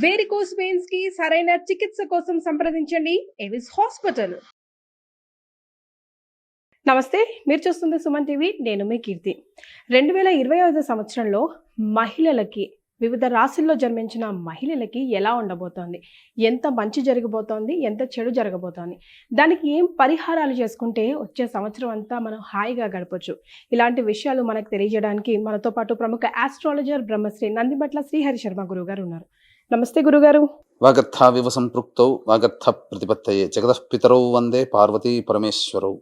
Varicose veins కి సరైన చికిత్స కోసం సంప్రదించండి ఎవిస్ హాస్పిటల్. నమస్తే, మీరు చూస్తుంది సుమన్ టీవీ. నేను మీ కీర్తి. 2025 సంవత్సరంలో మహిళలకి, వివిధ రాశుల్లో జన్మించిన మహిళలకి ఎలా ఉండబోతోంది, ఎంత మంచి జరగబోతోంది, ఎంత చెడు జరగబోతోంది, దానికి ఏం పరిహారాలు చేసుకుంటే వచ్చే సంవత్సరం అంతా మనం హాయిగా గడపచ్చు, ఇలాంటి విషయాలు మనకు తెలియజేయడానికి మనతో పాటు ప్రముఖ ఆస్ట్రాలజర్ బ్రహ్మశ్రీ నందిబట్ల శ్రీహరి శర్మ గురువు గారు ఉన్నారు. నమస్తే గురుగారు. వాగర్థావివ సంపృక్తౌ వాగర్థ ప్రతిపత్తయే జగతః పితరౌ వందే పార్వతీ పరమేశ్వరౌ.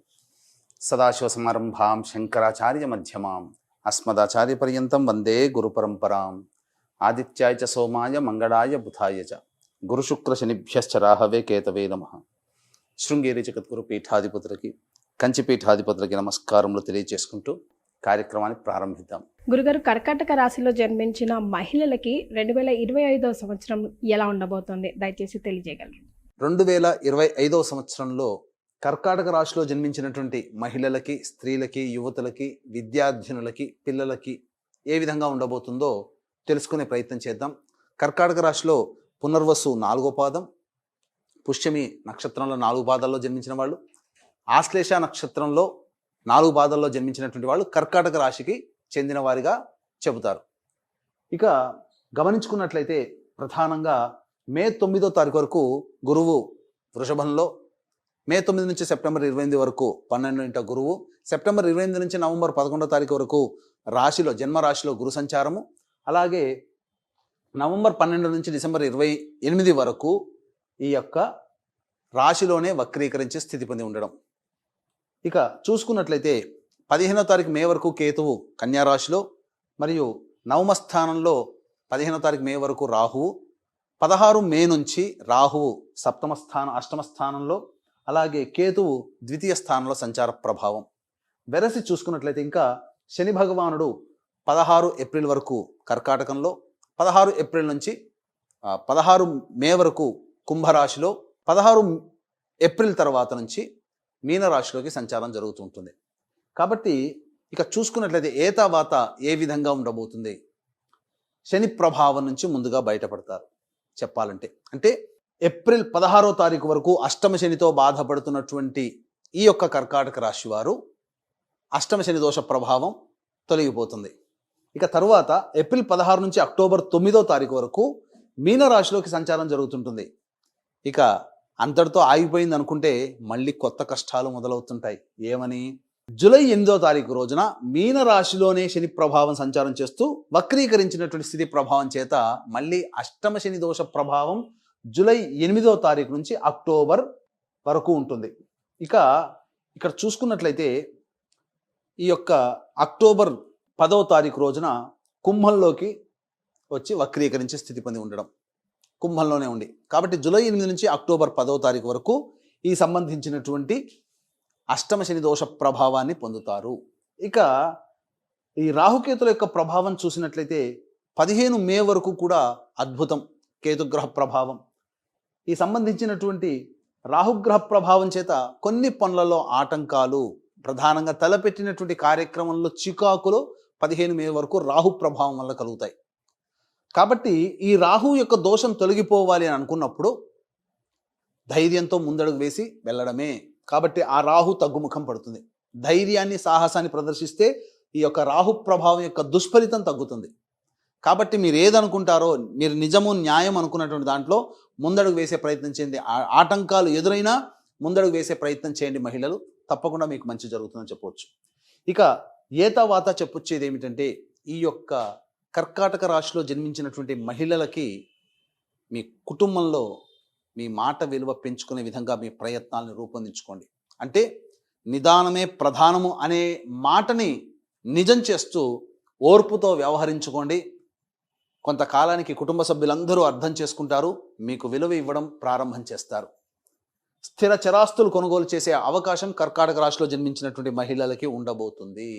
సదాశివసమారంభాం శంకరాచార్య మధ్యమాం అస్మదాచార్య పర్యంతం వందే గురు పరంపరాం. ఆదిత్యాయ చ సోమాయ మంగళాయ బుధాయ చ గురుశుక్ర శనిభ్యశ్చ రాహవే కేతవే నమః. శృంగేరి జగద్గురు పీఠాధిపతులకి, కంచి పీఠాధిపతులకి నమస్కారములు తెలియజేసుకుంటూ కార్యక్రమాన్ని ప్రారంభిద్దాం. గురుగారు, కర్కాటక రాశిలో జన్మించిన మహిళలకి 2025 సంవత్సరం ఎలా ఉండబోతోంది, దయచేసి తెలియజేయగలరు? 2025 సంవత్సరంలో కర్కాటక రాశిలో జన్మించినటువంటి మహిళలకి, స్త్రీలకి, యువతులకి, విద్యార్థినులకి, పిల్లలకి ఏ విధంగా ఉండబోతుందో తెలుసుకునే ప్రయత్నం చేద్దాం. కర్కాటక రాశిలో పునర్వసు 4వ పాదం, పుష్యమి నక్షత్రంలో 4 పాదాల్లో జన్మించిన వాళ్ళు, ఆశ్లేష నక్షత్రంలో 4 పాదాల్లో జన్మించినటువంటి వాళ్ళు కర్కాటక రాశికి చెందిన వారిగా చెబుతారు. ఇక గమనించుకున్నట్లయితే ప్రధానంగా మే 9వ తారీఖు వరకు గురువు వృషభంలో, మే 9 నుంచి సెప్టెంబర్ 28 వరకు 12వ గురువు, సెప్టెంబర్ 28 నుంచి నవంబర్ 11వ తారీఖు వరకు రాశిలో, జన్మరాశిలో గురు సంచారము, అలాగే నవంబర్ 12 నుంచి డిసెంబర్ 28 వరకు ఈ యొక్క రాశిలోనే వక్రీకరించే స్థితి పొంది ఉండడం. ఇక చూసుకున్నట్లయితే 15వ తారీఖు మే వరకు కేతువు కన్యారాశిలో, మరియు నవమ స్థానంలో 15వ తారీఖు మే వరకు రాహువు, 16 మే నుంచి రాహువు అష్టమ స్థానంలో, అలాగే కేతువు ద్వితీయ స్థానంలో సంచార ప్రభావం. వెరసి చూసుకున్నట్లయితే ఇంకా శని భగవానుడు 16 ఏప్రిల్ వరకు కర్కాటకంలో, 16 ఏప్రిల్ నుంచి 16 మే వరకు కుంభరాశిలో, 16 ఏప్రిల్ తర్వాత నుంచి మీనరాశిలోకి సంచారం జరుగుతుంటుంది. కాబట్టి ఇక చూసుకున్నట్లయితే ఏతావాత ఏ విధంగా ఉండబోతుంది, శని ప్రభావం నుంచి ముందుగా బయటపడతారు చెప్పాలంటే. అంటే ఏప్రిల్ 16వ తారీఖు వరకు అష్టమ శనితో బాధపడుతున్నటువంటి ఈ యొక్క కర్కాటక రాశి వారు అష్టమ శని దోష ప్రభావం తొలగిపోతుంది. ఇక తరువాత ఏప్రిల్ 16 నుంచి అక్టోబర్ 9వ తారీఖు వరకు మీనరాశిలోకి సంచారం జరుగుతుంటుంది. ఇక అంతటితో ఆగిపోయింది అనుకుంటే మళ్ళీ కొత్త కష్టాలు మొదలవుతుంటాయి. ఏమని? జూలై 8వ తారీఖు రోజున మీనరాశిలోనే శని ప్రభావం సంచారం చేస్తూ వక్రీకరించినటువంటి స్థితి ప్రభావం చేత మళ్ళీ అష్టమ శని దోష ప్రభావం జూలై 8వ తారీఖు నుంచి అక్టోబర్ వరకు ఉంటుంది. ఇక ఇక్కడ చూసుకున్నట్లయితే ఈ యొక్క అక్టోబర్ 10వ తారీఖు రోజున కుంభంలోకి వచ్చి వక్రీకరించే స్థితి పొంది ఉండడం, కుంభంలోనే ఉండి. కాబట్టి జూలై 8 నుంచి అక్టోబర్ 10వ తారీఖు వరకు ఈ సంబంధించినటువంటి అష్టమ శని దోష ప్రభావాన్ని పొందుతారు. ఇక ఈ రాహుకేతుల యొక్క ప్రభావం చూసినట్లయితే 15 మే వరకు కూడా అద్భుతం, కేతుగ్రహ ప్రభావం. ఈ సంబంధించినటువంటి రాహుగ్రహ ప్రభావం చేత కొన్ని పనులలో ఆటంకాలు, ప్రధానంగా తలపెట్టినటువంటి కార్యక్రమంలో చికాకులు 15 మే వరకు రాహు ప్రభావం వల్ల కలుగుతాయి. కాబట్టి ఈ రాహు యొక్క దోషం తొలగిపోవాలి అని అనుకున్నప్పుడు ధైర్యంతో ముందడుగు వేసి వెళ్ళడమే. కాబట్టి ఆ రాహు తగ్గుముఖం పడుతుంది. ధైర్యాన్ని, సాహసాన్ని ప్రదర్శిస్తే ఈ యొక్క రాహు ప్రభావం యొక్క దుష్ఫలితం తగ్గుతుంది. కాబట్టి మీరు ఏదనుకుంటారో, మీరు నిజము న్యాయం అనుకున్నటువంటి దాంట్లో ముందడుగు వేసే ప్రయత్నం చేయండి. ఆటంకాలు ఎదురైనా ముందడుగు వేసే ప్రయత్నం చేయండి మహిళలు, తప్పకుండా మీకు మంచి జరుగుతుందని చెప్పవచ్చు. ఇక ఏతావాత చెప్పొచ్చేది ఏమిటంటే, ఈ యొక్క కర్కాటక రాశిలో జన్మించినటువంటి మహిళలకి మీ కుటుంబంలో మీ మాట విలువ పెంచుకునే విధంగా మీ ప్రయత్నాలను రూపొందించుకోండి. అంటే నిదానమే ప్రధానము అనే మాటని నిజం చేస్తూ ఓర్పుతో వ్యవహరించుకోండి. కొంతకాలానికి కుటుంబ సభ్యులందరూ అర్థం చేసుకుంటారు, మీకు విలువ ఇవ్వడం ప్రారంభం చేస్తారు. స్థిర చరాస్తులు కొనుగోలు చేసే అవకాశం కర్కాటక రాశిలో జన్మించినటువంటి మహిళలకి ఉండబోతుంది.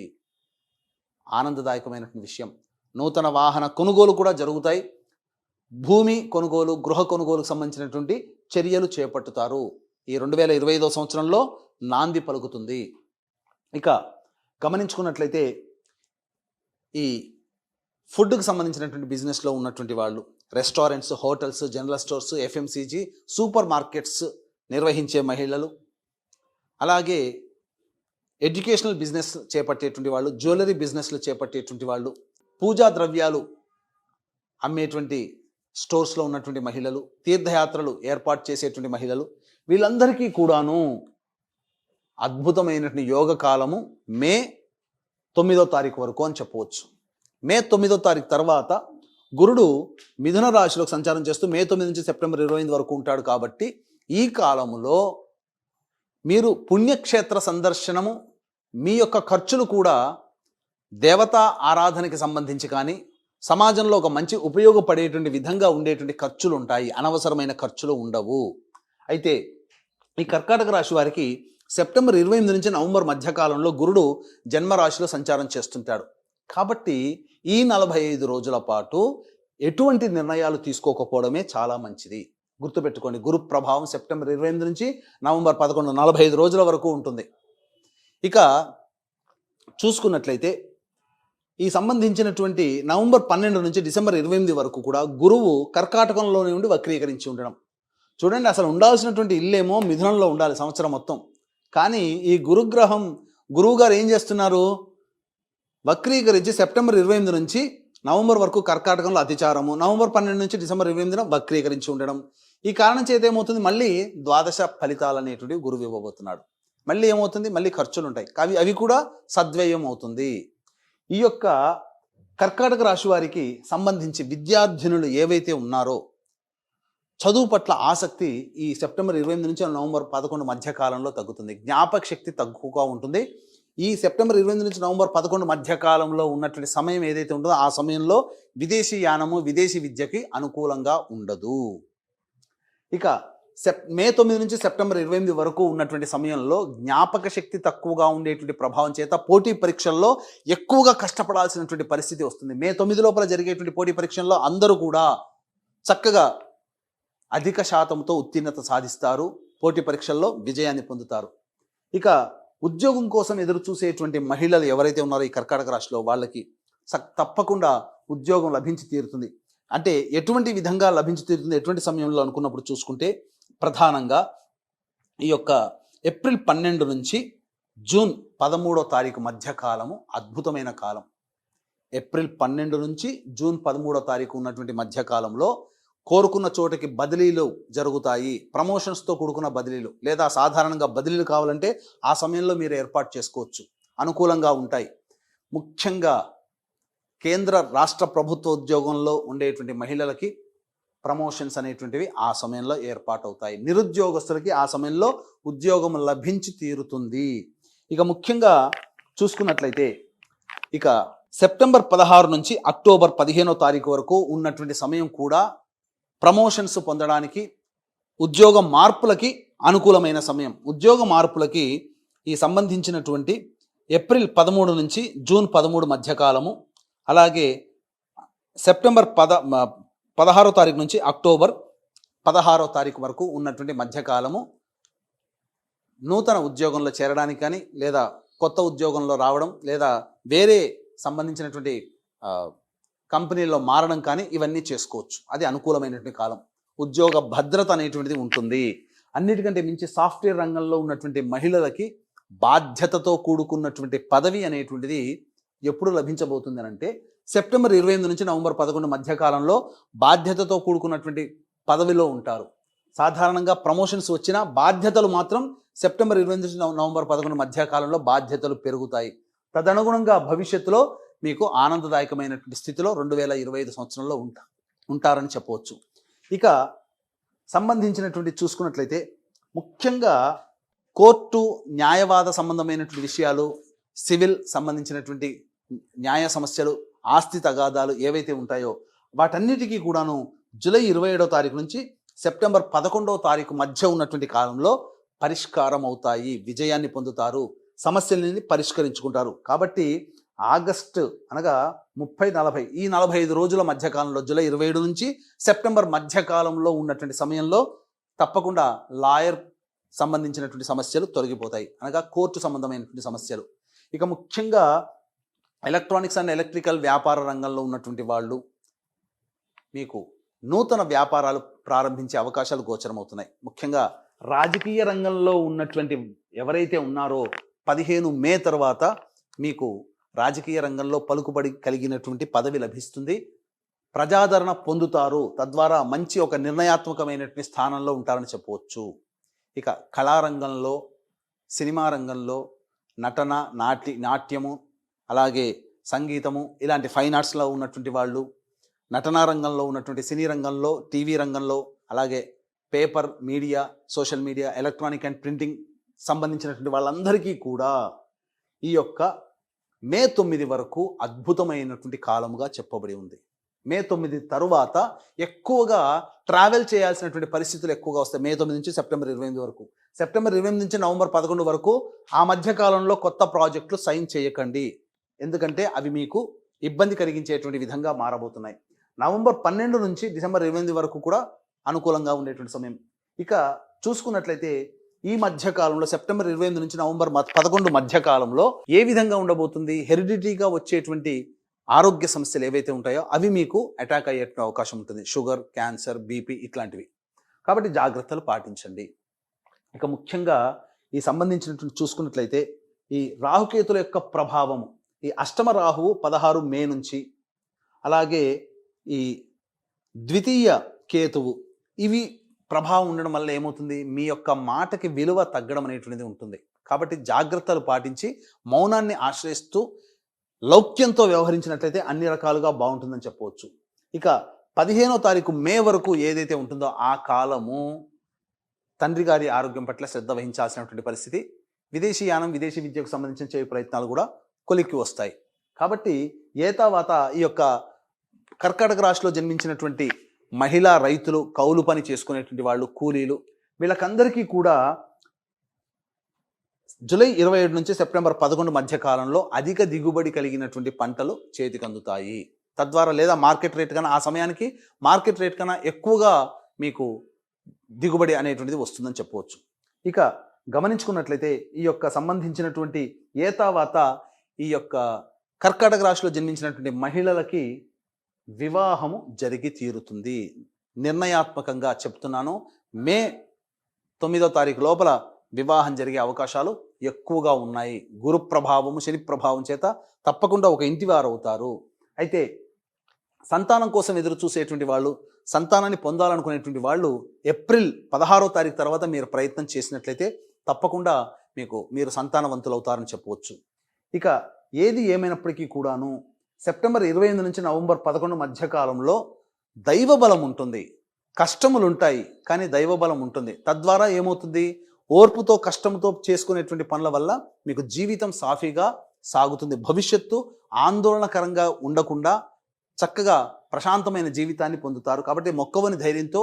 ఆనందదాయకమైనటువంటి విషయం. నూతన వాహన కొనుగోలు కూడా జరుగుతాయి. భూమి కొనుగోలు, గృహ కొనుగోలుకు సంబంధించినటువంటి చర్యలు చేపట్టుతారు. ఈ 2025 సంవత్సరంలో నాంది పలుకుతుంది. ఇక గమనించుకున్నట్లయితే ఈ ఫుడ్కి సంబంధించినటువంటి బిజినెస్లో ఉన్నటువంటి వాళ్ళు, restaurants, hotels, general stores, FMCG, super markets నిర్వహించే మహిళలు, అలాగే ఎడ్యుకేషనల్ బిజినెస్ చేపట్టేటువంటి వాళ్ళు, జ్యువెలరీ బిజినెస్లు చేపట్టేటువంటి వాళ్ళు, పూజా ద్రవ్యాలు అమ్మేటువంటి స్టోర్స్లో ఉన్నటువంటి మహిళలు, తీర్థయాత్రలు ఏర్పాటు చేసేటువంటి మహిళలు, వీళ్ళందరికీ కూడాను అద్భుతమైనటువంటి యోగ కాలము మే 9వ తారీఖు వరకు అని చెప్పవచ్చు. మే 9వ తారీఖు తర్వాత గురుడు మిథున రాశిలోకి సంచారం చేస్తూ మే 9 నుంచి సెప్టెంబర్ 28 వరకు ఉంటాడు. కాబట్టి ఈ కాలములో మీరు పుణ్యక్షేత్ర సందర్శనము, మీ యొక్క ఖర్చులు కూడా దేవతా ఆరాధనకి సంబంధించి కానీ సమాజంలో ఒక మంచి ఉపయోగపడేటువంటి విధంగా ఉండేటువంటి ఖర్చులు ఉంటాయి, అనవసరమైన ఖర్చులు ఉండవు. అయితే ఈ కర్కాటక రాశి వారికి సెప్టెంబర్ 28 నుంచి నవంబర్ మధ్యకాలంలో గురుడు జన్మరాశిలో సంచారం చేస్తుంటాడు. కాబట్టి ఈ 45 రోజుల పాటు ఎటువంటి నిర్ణయాలు తీసుకోకపోవడమే చాలా మంచిది. గుర్తుపెట్టుకోండి, గురు ప్రభావం సెప్టెంబర్ 28 నుంచి నవంబర్ 11, 45 రోజుల వరకు ఉంటుంది. ఇక చూసుకున్నట్లయితే ఈ సంబంధించినటువంటి నవంబర్ 12 నుంచి డిసెంబర్ 28 వరకు కూడా గురువు కర్కాటకంలోనే ఉండి వక్రీకరించి ఉండడం. చూడండి, అసలు ఉండాల్సినటువంటి ఇల్లేమో మిథునంలో ఉండాలి సంవత్సరం మొత్తం. కానీ ఈ గురువు గారు ఏం చేస్తున్నారు, వక్రీకరించి సెప్టెంబర్ 28 నుంచి నవంబర్ వరకు కర్కాటకంలో అతిచారము, నవంబర్ 12 నుంచి డిసెంబర్ 28 వక్రీకరించి ఉండడం. ఈ కారణం చేత ఏమవుతుంది, మళ్ళీ ద్వాదశ ఫలితాలు అనేటువంటివి గురువు ఇవ్వబోతున్నాడు. మళ్ళీ ఏమవుతుంది, మళ్ళీ ఖర్చులు ఉంటాయి, అవి కూడా సద్వ్యయం అవుతుంది. ఈ యొక్క కర్కాటక రాశి వారికి సంబంధించి విద్యార్థినులు ఏవైతే ఉన్నారో చదువు పట్ల ఆసక్తి ఈ సెప్టెంబర్ 28 నుంచి నవంబర్ 11 మధ్య కాలంలో తగ్గుతుంది. జ్ఞాపక శక్తి తక్కువగా ఉంటుంది. ఈ సెప్టెంబర్ 28 నుంచి నవంబర్ 11 మధ్య కాలంలో ఉన్నటువంటి సమయం ఏదైతే ఉంటుందో ఆ సమయంలో విదేశీ యానము, విదేశీ విద్యకి అనుకూలంగా ఉండదు. ఇక మే 9 నుంచి సెప్టెంబర్ 28 వరకు ఉన్నటువంటి సమయంలో జ్ఞాపక శక్తి తక్కువగా ఉండేటువంటి ప్రభావం చేత పోటీ పరీక్షల్లో ఎక్కువగా కష్టపడాల్సినటువంటి పరిస్థితి వస్తుంది. మే 9 లోపల జరిగేటువంటి పోటీ పరీక్షల్లో అందరూ కూడా చక్కగా అధిక శాతంతో ఉత్తీర్ణత సాధిస్తారు, పోటీ పరీక్షల్లో విజయాన్ని పొందుతారు. ఇక ఉద్యోగం కోసం ఎదురు చూసేటువంటి మహిళలు ఎవరైతే ఉన్నారో ఈ కర్కాటక రాశిలో వాళ్ళకి తప్పకుండా ఉద్యోగం లభించి తీరుతుంది. అంటే ఎటువంటి విధంగా లభించి తీరుతుంది, ఎటువంటి సమయంలో అనుకున్నప్పుడు చూసుకుంటే ప్రధానంగా ఈ యొక్క ఏప్రిల్ 12 నుంచి జూన్ 13వ తారీఖు మధ్య కాలము అద్భుతమైన కాలం. ఏప్రిల్ 12 నుంచి జూన్ 13వ తారీఖు ఉన్నటువంటి మధ్యకాలంలో కోరుకున్న చోటకి బదిలీలు జరుగుతాయి, ప్రమోషన్స్తో కూడుకున్న బదిలీలు, లేదా సాధారణంగా బదిలీలు కావాలంటే ఆ సమయంలో మీరు ఏర్పాటు చేసుకోవచ్చు, అనుకూలంగా ఉంటాయి. ముఖ్యంగా కేంద్ర రాష్ట్ర ప్రభుత్వ ఉద్యోగంలో ఉండేటువంటి మహిళలకి ప్రమోషన్స్ అనేటువంటివి ఆ సమయంలో ఏర్పాటు అవుతాయి. నిరుద్యోగస్తులకి ఆ సమయంలో ఉద్యోగం లభించి తీరుతుంది. ఇక ముఖ్యంగా చూసుకున్నట్లయితే ఇక సెప్టెంబర్ 16 నుంచి అక్టోబర్ 15వ తారీఖు వరకు ఉన్నటువంటి సమయం కూడా ప్రమోషన్స్ పొందడానికి, ఉద్యోగ మార్పులకి అనుకూలమైన సమయం. ఉద్యోగ మార్పులకి ఈ సంబంధించినటువంటి ఏప్రిల్ 13 నుంచి జూన్ 13 మధ్యకాలము, అలాగే సెప్టెంబర్ 16వ తారీఖు నుంచి అక్టోబర్ 16వ తారీఖు వరకు ఉన్నటువంటి మధ్యకాలము నూతన ఉద్యోగంలో చేరడానికి కానీ, లేదా కొత్త ఉద్యోగంలో రావడం, లేదా వేరే సంబంధించినటువంటి కంపెనీలో మారడం కానీ ఇవన్నీ చేసుకోవచ్చు. అది అనుకూలమైనటువంటి కాలం. ఉద్యోగ భద్రత అనేటువంటిది ఉంటుంది. అన్నిటికంటే మించి సాఫ్ట్వేర్ రంగంలో ఉన్నటువంటి మహిళలకి బాధ్యతతో కూడుకున్నటువంటి పదవి అనేటువంటిది ఎప్పుడు లభించబోతుంది అంటే సెప్టెంబర్ 28 నుంచి నవంబర్ 11 మధ్యకాలంలో బాధ్యతతో కూడుకున్నటువంటి పదవిలో ఉంటారు. సాధారణంగా ప్రమోషన్స్ వచ్చినా బాధ్యతలు మాత్రం సెప్టెంబర్ 28 నుంచి నవంబర్ 11 మధ్యకాలంలో బాధ్యతలు పెరుగుతాయి. తదనుగుణంగా భవిష్యత్తులో మీకు ఆనందదాయకమైనటువంటి స్థితిలో 2025 సంవత్సరంలో ఉంటారని చెప్పవచ్చు. ఇక సంబంధించినటువంటి చూసుకున్నట్లయితే ముఖ్యంగా కోర్టు న్యాయవాద సంబంధమైనటువంటి విషయాలు, సివిల్ సంబంధించినటువంటి న్యాయ సమస్యలు, ఆస్తి తగాదాలు ఏవైతే ఉంటాయో వాటన్నిటికీ కూడాను జూలై 27వ తారీఖు నుంచి సెప్టెంబర్ 11వ తారీఖు మధ్య ఉన్నటువంటి కాలంలో పరిష్కారం అవుతాయి, విజయాన్ని పొందుతారు, సమస్యలని పరిష్కరించుకుంటారు. కాబట్టి ఆగస్టు అనగా 30-40 ఈ 45 రోజుల మధ్యకాలంలో జూలై 27 నుంచి సెప్టెంబర్ మధ్యకాలంలో ఉన్నటువంటి సమయంలో తప్పకుండా లాయర్ సంబంధించినటువంటి సమస్యలు తొలగిపోతాయి, అనగా కోర్టు సంబంధమైనటువంటి సమస్యలు. ఇక ముఖ్యంగా ఎలక్ట్రానిక్స్ అండ్ ఎలక్ట్రికల్ వ్యాపార రంగంలో ఉన్నటువంటి వాళ్ళు మీకు నూతన వ్యాపారాలు ప్రారంభించే అవకాశాలు గోచరమవుతున్నాయి. ముఖ్యంగా రాజకీయ రంగంలో ఉన్నటువంటి ఎవరైతే ఉన్నారో 15 మే తర్వాత మీకు రాజకీయ రంగంలో పలుకుబడి కలిగినటువంటి పదవి లభిస్తుంది, ప్రజాదరణ పొందుతారు, తద్వారా మంచి ఒక నిర్ణయాత్మకమైనటువంటి స్థానంలో ఉంటారని చెప్పవచ్చు. ఇక కళారంగంలో, సినిమా రంగంలో, నటన, నాట్యము, అలాగే సంగీతము, ఇలాంటి ఫైన్ ఆర్ట్స్లో ఉన్నటువంటి వాళ్ళు, నటనా రంగంలో ఉన్నటువంటి సినీ రంగంలో, టీవీ రంగంలో, అలాగే paper media, social media, electronic and printing సంబంధించినటువంటి వాళ్ళందరికీ కూడా ఈ యొక్క మే 9 వరకు అద్భుతమైనటువంటి కాలముగా చెప్పబడి ఉంది. మే 9 తరువాత ఎక్కువగా ట్రావెల్ చేయాల్సినటువంటి పరిస్థితులు ఎక్కువగా వస్తాయి. మే 9 నుంచి సెప్టెంబర్ 28 వరకు, సెప్టెంబర్ 28 నుంచి నవంబర్ 11 వరకు ఆ మధ్య కాలంలో కొత్త ప్రాజెక్టులు సైన్ చేయకండి, ఎందుకంటే అవి మీకు ఇబ్బంది కలిగించేటువంటి విధంగా మారబోతున్నాయి. నవంబర్ 12 నుంచి డిసెంబర్ 28 వరకు కూడా అనుకూలంగా ఉండేటువంటి సమయం. ఇక చూసుకున్నట్లయితే ఈ మధ్య కాలంలో సెప్టెంబర్ 28 నుంచి నవంబర్ 11 మధ్య కాలంలో ఏ విధంగా ఉండబోతుంది? హెరిడిటీగా వచ్చేటువంటి ఆరోగ్య సమస్యలు ఏవైతే ఉంటాయో అవి మీకు అటాక్ అయ్యే అవకాశం ఉంటుంది. షుగర్, క్యాన్సర్, బీపీ ఇట్లాంటివి. కాబట్టి జాగ్రత్తలు పాటించండి. ఇక ముఖ్యంగా ఈ సంబంధించినటువంటి చూసుకున్నట్లయితే ఈ రాహుకేతుల యొక్క ప్రభావము, ఈ అష్టమ రాహువు 16 మే నుంచి, అలాగే ఈ ద్వితీయ కేతువు, ఇవి ప్రభావం ఉండడం వల్ల ఏమవుతుంది? మీ యొక్క మాటకి విలువ తగ్గడం అనేటువంటిది ఉంటుంది. కాబట్టి జాగ్రత్తలు పాటించి మౌనాన్ని ఆశ్రయిస్తూ లౌక్యంతో వ్యవహరించినట్లయితే అన్ని రకాలుగా బాగుంటుందని చెప్పవచ్చు. ఇక 15వ తారీఖు మే వరకు ఏదైతే ఉంటుందో ఆ కాలము తండ్రి గారి ఆరోగ్యం పట్ల శ్రద్ధ వహించాల్సినటువంటి పరిస్థితి. విదేశీ యానం, విదేశీ విద్యకు సంబంధించిన చేయ ప్రయత్నాలు కూడా కొలిక్కి వస్తాయి. కాబట్టి ఏతావాత ఈ యొక్క కర్కాటక రాశిలో జన్మించినటువంటి మహిళా రైతులు, కౌలు పని చేసుకునేటువంటి వాళ్ళు, కూలీలు, వీళ్ళకందరికీ కూడా జూలై 27 నుంచి సెప్టెంబర్ 11 మధ్య కాలంలో అధిక దిగుబడి కలిగినటువంటి పంటలు చేతికి అందుతాయి. తద్వారా లేదా మార్కెట్ రేట్ కన్నా, ఆ సమయానికి మార్కెట్ రేట్ కన్నా ఎక్కువగా మీకు దిగుబడి అనేటువంటిది వస్తుందని చెప్పవచ్చు. ఇక గమనించుకున్నట్లయితే ఈ యొక్క సంబంధించినటువంటి ఏతావాత ఈ యొక్క కర్కాటక రాశిలో జన్మించినటువంటి మహిళలకి వివాహము జరిగి తీరుతుంది. నిర్ణయాత్మకంగా చెప్తున్నాను, మే 9వ తారీఖు లోపల వివాహం జరిగే అవకాశాలు ఎక్కువగా ఉన్నాయి. గురు ప్రభావము, శని ప్రభావం చేత తప్పకుండా ఒక ఇంటి వారు అవుతారు. అయితే సంతానం కోసం ఎదురు చూసేటువంటి వాళ్ళు, సంతానాన్ని పొందాలనుకునేటువంటి వాళ్ళు ఏప్రిల్ 16వ తారీఖు తర్వాత మీరు ప్రయత్నం చేసినట్లయితే తప్పకుండా మీరు సంతానవంతులు అవుతారని చెప్పవచ్చు. ఇక ఏది ఏమైనప్పటికీ కూడాను సెప్టెంబర్ 28 నుంచి నవంబర్ 11 మధ్య కాలంలో దైవ బలం ఉంటుంది. కష్టములు ఉంటాయి కానీ దైవ బలం ఉంటుంది. తద్వారా ఏమవుతుంది? ఓర్పుతో, కష్టంతో చేసుకునేటువంటి పనుల వల్ల మీకు జీవితం సాఫీగా సాగుతుంది. భవిష్యత్తు ఆందోళనకరంగా ఉండకుండా చక్కగా ప్రశాంతమైన జీవితాన్ని పొందుతారు. కాబట్టి మొక్కవని ధైర్యంతో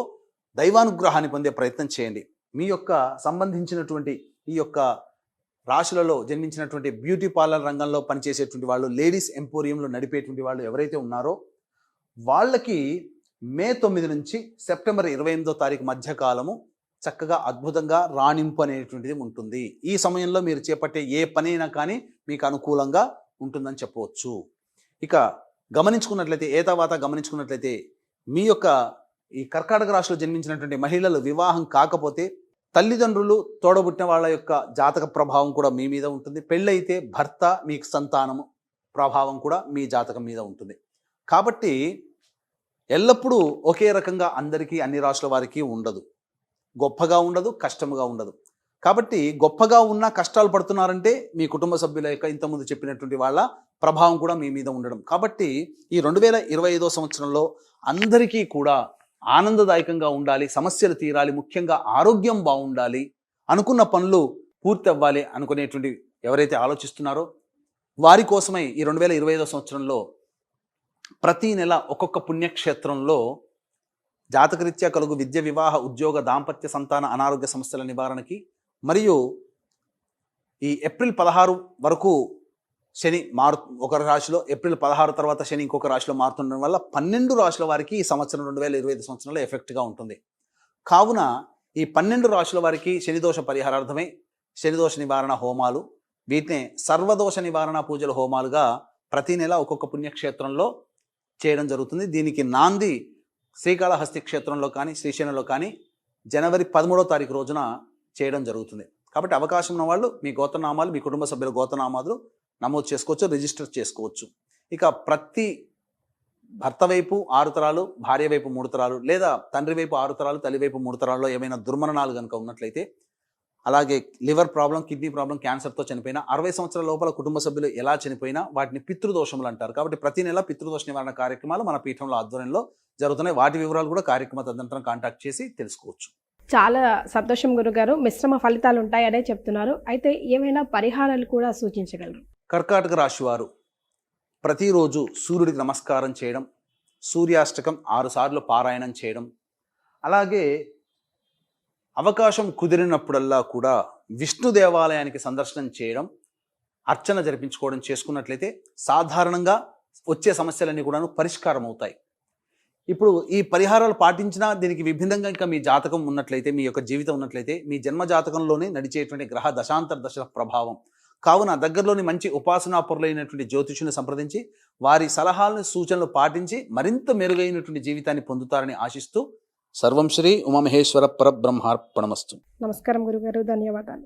దైవానుగ్రహాన్ని పొందే ప్రయత్నం చేయండి. మీ యొక్క సంబంధించినటువంటి ఈ యొక్క రాశులలో జన్మించినటువంటి బ్యూటీ పార్లర్ రంగంలో పనిచేసేటువంటి వాళ్ళు, లేడీస్ ఎంపోరియంలో నడిపేటువంటి వాళ్ళు ఎవరైతే ఉన్నారో వాళ్ళకి మే 9 నుంచి సెప్టెంబర్ 28వ తారీఖు మధ్య కాలము చక్కగా అద్భుతంగా రాణింపు అనేటువంటిది ఉంటుంది. ఈ సమయంలో మీరు చేపట్టే ఏ పనైనా కానీ మీకు అనుకూలంగా ఉంటుందని చెప్పవచ్చు. ఇక గమనించుకున్నట్లయితే ఏతావాత గమనించుకున్నట్లయితే మీ యొక్క ఈ కర్కాటక రాశిలో జన్మించినటువంటి మహిళలు వివాహం కాకపోతే తల్లిదండ్రులు, తోడబుట్టిన వాళ్ళ యొక్క జాతక ప్రభావం కూడా మీ మీద ఉంటుంది. పెళ్ళైతే భర్త, మీకు సంతానము ప్రభావం కూడా మీ జాతకం మీద ఉంటుంది. కాబట్టి ఎల్లప్పుడూ ఒకే రకంగా అందరికీ, అన్ని రాశుల వారికి ఉండదు. గొప్పగా ఉండదు, కష్టముగా ఉండదు. కాబట్టి గొప్పగా ఉన్న కష్టాలు పడుతున్నారంటే మీ కుటుంబ సభ్యుల యొక్క ఇంతకుముందు చెప్పినటువంటి వాళ్ళ ప్రభావం కూడా మీ మీద ఉండడం. కాబట్టి ఈ 2025వ సంవత్సరంలో అందరికీ కూడా ఆనందదాయకంగా ఉండాలి, సమస్యలు తీరాలి, ముఖ్యంగా ఆరోగ్యం బాగుండాలి, అనుకున్న పనులు పూర్తి అవ్వాలి అనుకునేటువంటి ఎవరైతే ఆలోచిస్తున్నారో వారి కోసమై ఈ 2025వ సంవత్సరంలో ప్రతి నెల ఒక్కొక్క పుణ్యక్షేత్రంలో జాతకరీత్యా కలుగు విద్య, వివాహ, ఉద్యోగ, దాంపత్య, సంతాన, అనారోగ్య సమస్యల నివారణకి, మరియు ఈ ఏప్రిల్ 16 వరకు శని ఒక రాశిలో, ఏప్రిల్ 16 తర్వాత శని ఇంకొక రాశిలో మారుతుండడం వల్ల 12 రాశుల వారికి ఈ సంవత్సరం 2025 సంవత్సరంలో ఎఫెక్ట్గా ఉంటుంది. కావున ఈ 12 రాశుల వారికి శనిదోష పరిహారార్థమై శనిదోష నివారణ హోమాలు, వీటినే సర్వదోష నివారణ పూజల హోమాలుగా ప్రతి నెల ఒక్కొక్క పుణ్యక్షేత్రంలో చేయడం జరుగుతుంది. దీనికి నాంది శ్రీకాళహస్తి క్షేత్రంలో కానీ శ్రీశైలంలో కానీ జనవరి 13వ తారీఖు రోజున చేయడం జరుగుతుంది. కాబట్టి అవకాశం ఉన్న వాళ్ళు మీ గోత్రనామాలు, మీ కుటుంబ సభ్యుల గోత్రనామాలు నమోదు చేసుకోవచ్చు, రిజిస్టర్ చేసుకోవచ్చు. ఇక ప్రతి భర్త వైపు 6 తరాలు, భార్య వైపు 3 తరాలు, లేదా తండ్రి వైపు 6 తరాలు, తల్లి వైపు 3 తరాల్లో ఏమైనా దుర్మరణాలు కనుక ఉన్నట్లయితే, అలాగే లివర్ ప్రాబ్లం, కిడ్నీ ప్రాబ్లం, క్యాన్సర్తో చనిపోయినా, 60 సంవత్సరాల లోపల కుటుంబ సభ్యులు ఎలా చనిపోయినా వాటిని పితృదోషములు అంటారు. కాబట్టి ప్రతి నెల పితృదోష నివారణ కార్యక్రమాలు మన పీఠంలో ఆధ్వర్యంలో జరుగుతున్నాయి. వాటి వివరాలు కూడా కార్యక్రమ తదనంతరం కాంటాక్ట్ చేసి తెలుసుకోవచ్చు. చాలా సంతోషం గురుగారు. మిశ్రమ ఫలితాలు ఉంటాయనే చెప్తున్నారు. అయితే ఏమైనా పరిహారాలు కూడా సూచించగలరు? కర్కాటక రాశి వారు ప్రతిరోజు సూర్యుడికి నమస్కారం చేయడం, సూర్యాష్టకం 6 సార్లు పారాయణం చేయడం, అలాగే అవకాశం కుదిరినప్పుడల్లా కూడా విష్ణు దేవాలయానికి సందర్శనం చేయడం, అర్చన జరిపించుకోవడం చేసుకున్నట్లయితే సాధారణంగా వచ్చే సమస్యలన్నీ కూడాను పరిష్కారం అవుతాయి. ఇప్పుడు ఈ పరిహారాలు పాటించినా దీనికి విభిన్నంగా ఇంకా మీ జాతకం ఉన్నట్లయితే, మీ యొక్క జీవితం ఉన్నట్లయితే, మీ జన్మ జాతకంలోనే నడిచేటువంటి గ్రహ దశాంతర దశల ప్రభావం కావున దగ్గరలోని మంచి ఉపాసనాపరులైనటువంటి జ్యోతిషుని సంప్రదించి వారి సలహాలను, సూచనలు పాటించి మరింత మెరుగైనటువంటి జీవితాన్ని పొందుతారని ఆశిస్తూ సర్వం శ్రీ ఉమామహేశ్వర పరబ్రహ్మార్పణమస్తు. నమస్కారం గురుగారు, ధన్యవాదాలు.